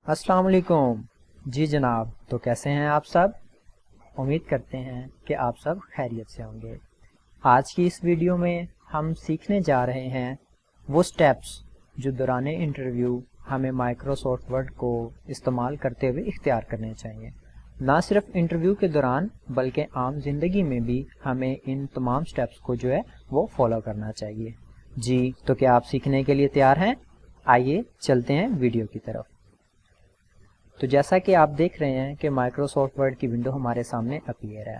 السلام علیکم جی جناب، تو کیسے ہیں آپ سب؟ امید کرتے ہیں کہ آپ سب خیریت سے ہوں گے۔ آج کی اس ویڈیو میں ہم سیکھنے جا رہے ہیں وہ سٹیپس جو دوران انٹرویو ہمیں مائکروسافٹ ورڈ کو استعمال کرتے ہوئے اختیار کرنے چاہیے۔ نہ صرف انٹرویو کے دوران بلکہ عام زندگی میں بھی ہمیں ان تمام سٹیپس کو جو ہے وہ فالو کرنا چاہیے۔ جی تو کیا آپ سیکھنے کے لیے تیار ہیں؟ آئیے چلتے ہیں ویڈیو کی طرف۔ تو جیسا کہ آپ دیکھ رہے ہیں کہ مائکروسافٹ ورڈ کی ونڈو ہمارے سامنے اپیئر ہے۔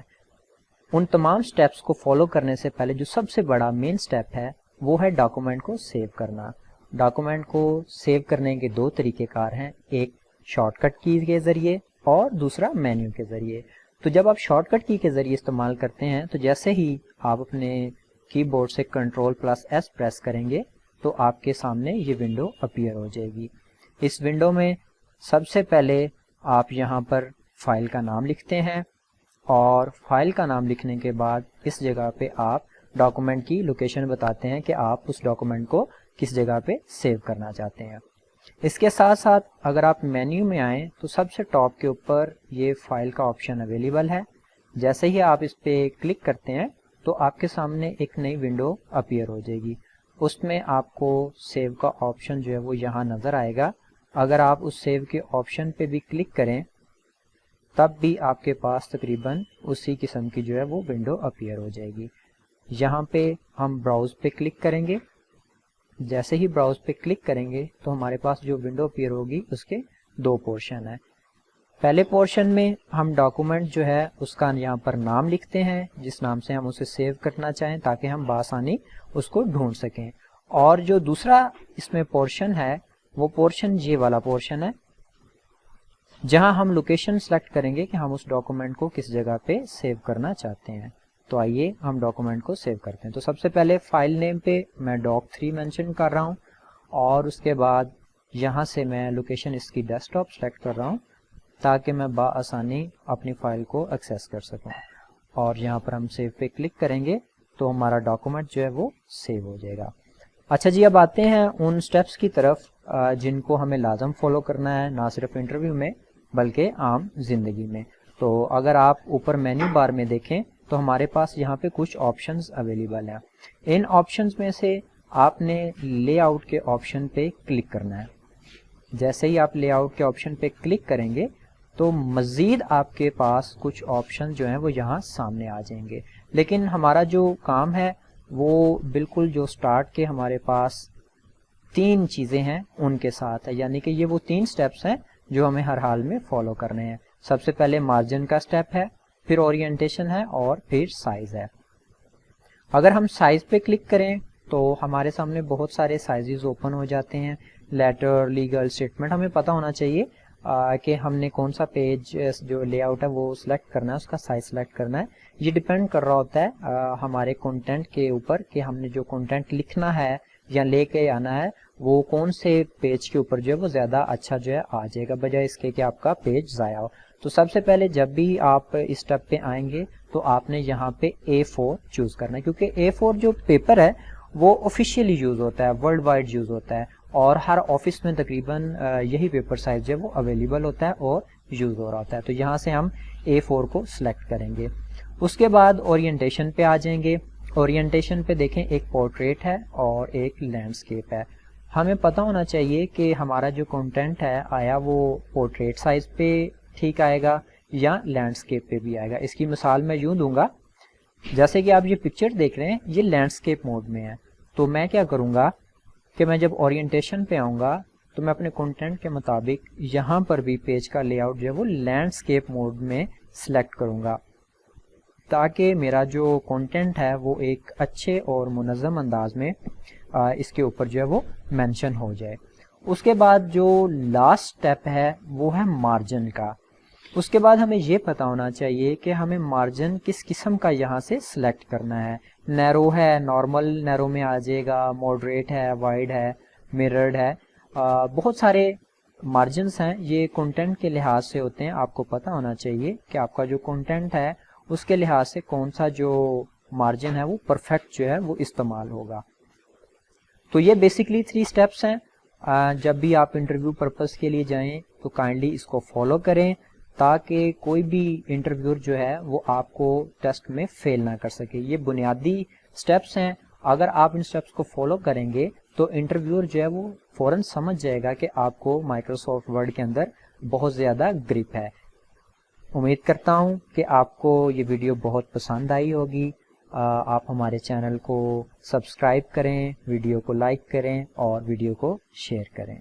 ان تمام سٹیپس کو فالو کرنے سے پہلے جو سب سے بڑا مین سٹیپ ہے وہ ہے ڈاکومنٹ کو سیو کرنا۔ ڈاکومنٹ کو سیو کرنے کے دو طریقہ کار ہیں، ایک شارٹ کٹ کی کے ذریعے اور دوسرا مینیو کے ذریعے۔ تو جب آپ شارٹ کٹ کی کے ذریعے استعمال کرتے ہیں تو جیسے ہی آپ اپنے کی بورڈ سے Ctrl+S پریس کریں گے تو آپ کے سامنے یہ ونڈو اپیئر ہو جائے گی۔ اس ونڈو میں سب سے پہلے آپ یہاں پر فائل کا نام لکھتے ہیں اور فائل کا نام لکھنے کے بعد اس جگہ پہ آپ ڈاکومنٹ کی لوکیشن بتاتے ہیں کہ آپ اس ڈاکومنٹ کو کس جگہ پہ سیو کرنا چاہتے ہیں۔ اس کے ساتھ ساتھ اگر آپ مینیو میں آئیں تو سب سے ٹاپ کے اوپر یہ فائل کا آپشن اویلیبل ہے۔ جیسے ہی آپ اس پہ کلک کرتے ہیں تو آپ کے سامنے ایک نئی ونڈو اپیئر ہو جائے گی۔ اس میں آپ کو سیو کا آپشن جو ہے وہ یہاں نظر آئے گا۔ اگر آپ اس سیو کے آپشن پہ بھی کلک کریں تب بھی آپ کے پاس تقریباً اسی قسم کی جو ہے وہ ونڈو اپیئر ہو جائے گی۔ یہاں پہ ہم براؤز پہ کلک کریں گے۔ جیسے ہی براؤز پہ کلک کریں گے تو ہمارے پاس جو ونڈو اپیئر ہوگی اس کے دو پورشن ہیں۔ پہلے پورشن میں ہم ڈاکومنٹ جو ہے اس کا یہاں پر نام لکھتے ہیں جس نام سے ہم اسے سیو کرنا چاہیں تاکہ ہم بآسانی اس کو ڈھونڈ سکیں، اور جو دوسرا اس میں پورشن ہے وہ پورشن یہ والا پورشن ہے جہاں ہم لوکیشن سلیکٹ کریں گے کہ ہم اس ڈاکومنٹ کو کس جگہ پہ سیو کرنا چاہتے ہیں۔ تو آئیے ہم ڈاکومنٹ کو سیو کرتے ہیں۔ تو سب سے پہلے فائل نیم پہ میں doc3 مینشن کر رہا ہوں اور اس کے بعد یہاں سے میں لوکیشن اس کی ڈیسک ٹاپ سلیکٹ کر رہا ہوں تاکہ میں بآسانی اپنی فائل کو ایکسیس کر سکوں، اور یہاں پر ہم سیو پہ کلک کریں گے تو ہمارا ڈاکومنٹ جو ہے وہ سیو ہو جائے گا۔ اچھا جی، اب آتے ہیں ان سٹیپس کی طرف جن کو ہمیں لازم فالو کرنا ہے، نہ صرف انٹرویو میں بلکہ عام زندگی میں۔ تو اگر آپ اوپر مینیو بار میں دیکھیں تو ہمارے پاس یہاں پہ کچھ آپشنز اویلیبل ہیں۔ ان آپشنز میں سے آپ نے لے آؤٹ کے آپشن پہ کلک کرنا ہے۔ جیسے ہی آپ لے آؤٹ کے آپشن پہ کلک کریں گے تو مزید آپ کے پاس کچھ آپشن جو ہیں وہ یہاں سامنے آ جائیں گے، لیکن ہمارا جو کام ہے وہ بالکل جو سٹارٹ کے ہمارے پاس تین چیزیں ہیں ان کے ساتھ ہے، یعنی کہ یہ وہ تین سٹیپس ہیں جو ہمیں ہر حال میں فالو کرنے ہیں۔ سب سے پہلے مارجن کا سٹیپ ہے، پھر اورینٹیشن ہے اور پھر سائز ہے۔ اگر ہم سائز پہ کلک کریں تو ہمارے سامنے بہت سارے سائزز اوپن ہو جاتے ہیں، لیٹر، لیگل، اسٹیٹمنٹ۔ ہمیں پتہ ہونا چاہیے کہ ہم نے کون سا پیج جو لے آؤٹ ہے وہ سلیکٹ کرنا ہے، اس کا سائز سلیکٹ کرنا ہے۔ یہ ڈیپینڈ کر رہا ہوتا ہے ہمارے کنٹینٹ کے اوپر کہ ہم نے جو کنٹینٹ لکھنا ہے یا لے کے آنا ہے وہ کون سے پیج کے اوپر جو ہے وہ زیادہ اچھا جو ہے آ جائے گا، بجائے اس کے کہ آپ کا پیج ضائع ہو۔ تو سب سے پہلے جب بھی آپ اس اسٹیپ پہ آئیں گے تو آپ نے یہاں پہ A4 چوز کرنا ہے، کیونکہ A4 جو پیپر ہے وہ آفیشیلی یوز ہوتا ہے، ورلڈ وائڈ یوز ہوتا ہے، اور ہر آفس میں تقریباً یہی پیپر سائز جو ہے وہ اویلیبل ہوتا ہے اور یوز ہو رہا ہوتا ہے۔ تو یہاں سے ہم A4 کو سلیکٹ کریں گے۔ اس کے بعد اورینٹیشن پہ آ جائیں گے۔ اورینٹیشن پہ دیکھیں ایک پورٹریٹ ہے اور ایک لینڈسکیپ ہے۔ ہمیں پتہ ہونا چاہیے کہ ہمارا جو کنٹینٹ ہے آیا وہ پورٹریٹ سائز پہ ٹھیک آئے گا یا لینڈسکیپ پہ بھی آئے گا۔ اس کی مثال میں یوں دوں گا، جیسے کہ آپ یہ پکچر دیکھ رہے ہیں یہ لینڈسکیپ موڈ میں ہے، تو میں کیا کروں گا کہ میں جب اورینٹیشن پہ آؤں گا تو میں اپنے کنٹینٹ کے مطابق یہاں پر بھی پیج کا لے آؤٹ جو ہے وہ لینڈسکیپ موڈ میں سلیکٹ کروں گا تاکہ میرا جو کنٹینٹ ہے وہ ایک اچھے اور منظم انداز میں اس کے اوپر جو ہے وہ مینشن ہو جائے۔ اس کے بعد جو لاسٹ سٹیپ ہے وہ ہے مارجن کا۔ اس کے بعد ہمیں یہ پتہ ہونا چاہیے کہ ہمیں مارجن کس قسم کا یہاں سے سلیکٹ کرنا ہے۔ نیرو ہے، نارمل نیرو میں آ جائے گا، ماڈریٹ ہے، وائڈ ہے، مررڈ ہے، بہت سارے مارجنس ہیں۔ یہ کنٹینٹ کے لحاظ سے ہوتے ہیں، آپ کو پتہ ہونا چاہیے کہ آپ کا جو کنٹینٹ ہے اس کے لحاظ سے کون سا جو مارجن ہے وہ پرفیکٹ جو ہے وہ استعمال ہوگا۔ تو یہ بیسکلی 3 سٹیپس ہیں۔ جب بھی آپ انٹرویو پرپس کے لیے جائیں تو کائنڈلی اس کو فالو کریں تاکہ کوئی بھی انٹرویور جو ہے وہ آپ کو ٹیسٹ میں فیل نہ کر سکے. یہ بنیادی سٹیپس ہیں، اگر آپ ان سٹیپس کو فالو کریں گے تو انٹرویور جو ہے وہ فوراً سمجھ جائے گا کہ آپ کو مائکروسافٹ ورڈ کے اندر بہت زیادہ گرپ ہے. امید کرتا ہوں کہ آپ کو یہ ویڈیو بہت پسند آئی ہوگی. آپ ہمارے چینل کو سبسکرائب کریں، ویڈیو کو لائک کریں اور ویڈیو کو شیئر کریں.